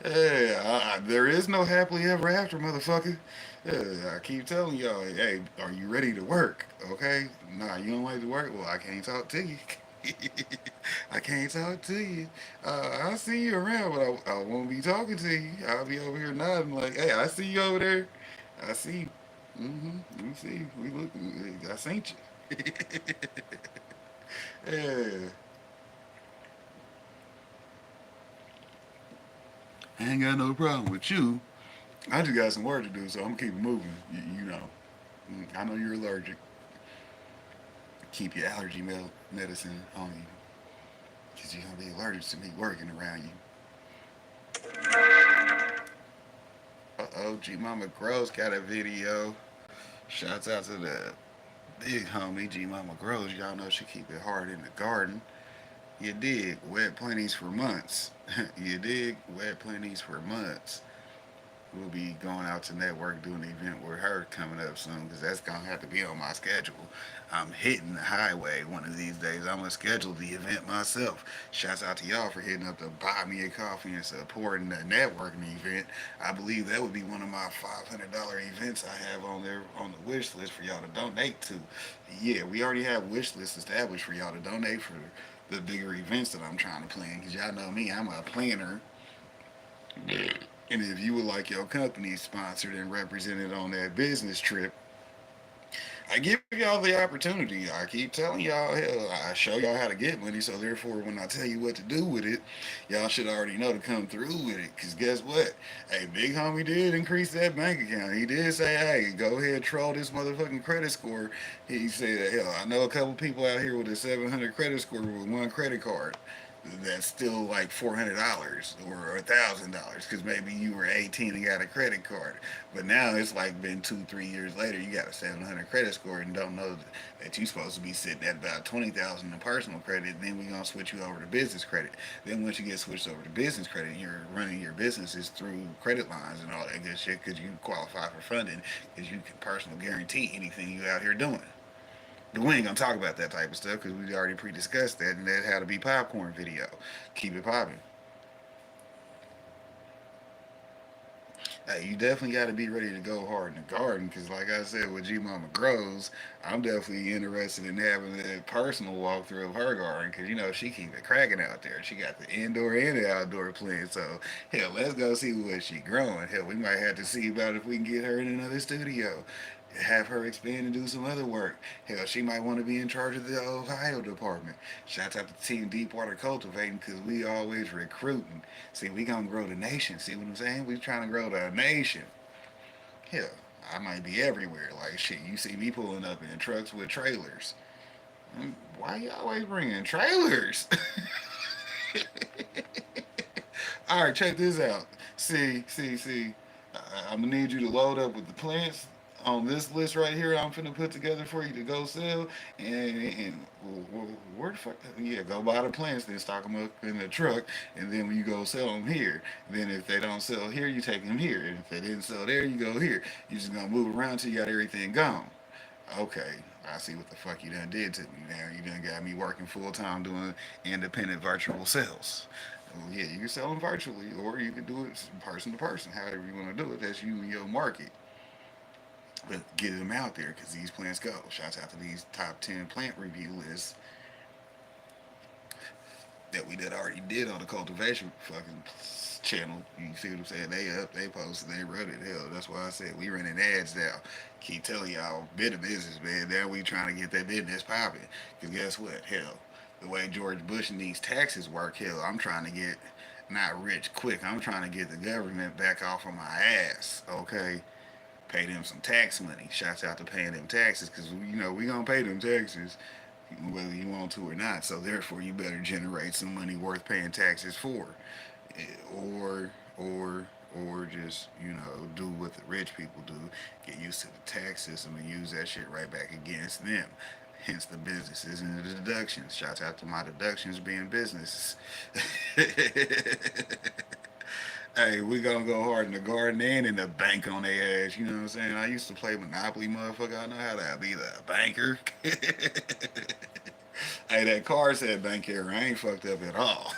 Hey, there is no happily ever after, motherfucker. I keep telling y'all, hey, are you ready to work? Okay? Nah, you don't like to work? Well, I can't talk to you. I can't talk to you. I'll see you around, but I won't be talking to you. I'll be over here nodding like, hey, I see you over there. I see you. Mm-hmm. We see. We look. I seen you. Yeah. I ain't got no problem with you. I just got some work to do, so I'm gonna keep it moving. You know. I know you're allergic. Keep your allergy medicine on you, because you're gonna be allergic to me working around you. Uh-oh, G Mama Gross got a video. Shouts out to the big homie G Mama Gross. Y'all know she keep it hard in the garden. You dig? Wet plenties for months. You dig? Wet plenties for months. We'll be going out to network doing an event with her coming up soon because that's gonna have to be on my schedule. I'm hitting the highway one of these days. I'm gonna schedule the event myself. Shouts out to y'all for hitting up to buy me a coffee and supporting the networking event. I believe that would be one of my $500 events I have on there on the wish list for y'all to donate to. Yeah, we already have wish lists established for y'all to donate for the bigger events that I'm trying to plan because y'all know me, I'm a planner. And if you would like your company sponsored and represented on that business trip, I give y'all the opportunity. I keep telling y'all, hell, I show y'all how to get money. So therefore, when I tell you what to do with it, y'all should already know to come through with it. Cause guess what? Hey, big homie did increase that bank account. He did say, hey, go ahead, troll this motherfucking credit score. He said, hell, I know a couple people out here with a 700 credit score with one credit card that's still like $400 or $1,000 because maybe you were 18 and got a credit card, but now it's like been 2 3 years later, you got a 700 credit score and don't know that you're supposed to be sitting at about 20,000 in personal credit. Then we're gonna switch you over to business credit. Then once you get switched over to business credit, you're running your businesses through credit lines and all that good shit because you qualify for funding because you can personal guarantee anything you out here doing. But we ain't gonna talk about that type of stuff because we already pre-discussed that, and that had to be popcorn video. Keep it popping. Hey, you definitely got to be ready to go hard in the garden because, like I said, with G Mama Grows, I'm definitely interested in having a personal walkthrough of her garden because you know she keep it cracking out there. She got the indoor and the outdoor plants. So hell, let's go see what she growing. Hell, we might have to see about if we can get her in another studio, have her expand and do some other work. Hell, she might want to be in charge of the Ohio department. Shouts out to Team Deepwater Cultivating because we always recruiting. See, we gonna grow the nation. See what I'm saying? We trying to grow the nation. Hell, I might be everywhere. Like shit, you see me pulling up in trucks with trailers. Why you always bringing trailers? All right, check this out. See. I'm gonna need you to load up with the plants on this list right here. I'm finna put together for you to go sell. And where the fuck? Yeah, go buy the plants, then stock them up in the truck, and then when you go sell them here, then if they don't sell here, you take them here. And if they didn't sell there, you go here. You just gonna move around till you got everything gone. Okay, I see what the fuck you done did to me. Now you done got me working full time doing independent virtual sales. Well, yeah, you can sell them virtually, or you can do it person to person. However you want to do it, that's you and your market. But get them out there because these plants go. Shouts out to these top 10 plant review lists that we did already did on the cultivation fucking channel. You see what I'm saying? They up, they posted, they wrote it. Hell, that's why I said we running ads now. Keep telling y'all, bit of business, man. Now we trying to get that business popping. Because guess what? Hell, the way George Bush and these taxes work, hell, I'm trying to get not rich quick. I'm trying to get the government back off of my ass. Okay, pay them some tax money. Shouts out to paying them taxes because you know we gonna pay them taxes whether you want to or not. So therefore, you better generate some money worth paying taxes for, or or just do what the rich people do, get used to the tax system and use that shit right back against them. Hence the businesses and the deductions. Shouts out to my deductions being businesses. Hey, we gonna go hard in the garden and in the bank on their ass. You know what I'm saying? I used to play Monopoly, motherfucker. I know how to be the banker. Hey, that car said bank error. I ain't fucked up at all.